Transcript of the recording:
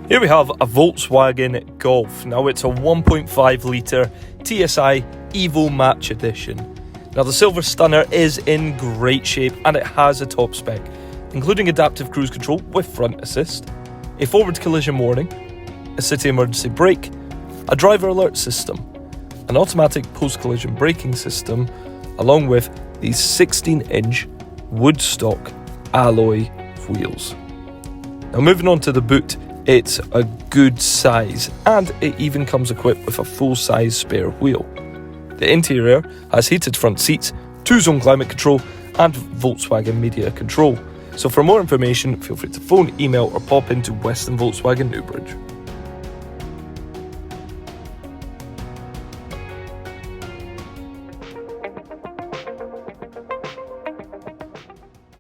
Here we have a Volkswagen Golf. Now it's a 1.5 litre TSI Evo Match Edition. Now the Silver Stunner is in great shape and it has a top spec, including adaptive cruise control with front assist, a forward collision warning, a city emergency brake, a driver alert system, an automatic post-collision braking system, along with these 16-inch Woodstock alloy wheels. Now moving on to the boot, it's a good size and it even comes equipped with a full-size spare wheel. The interior has heated front seats, 2-zone climate control and Volkswagen media control. So for more information, feel free to phone, email or pop into Western Volkswagen Newbridge.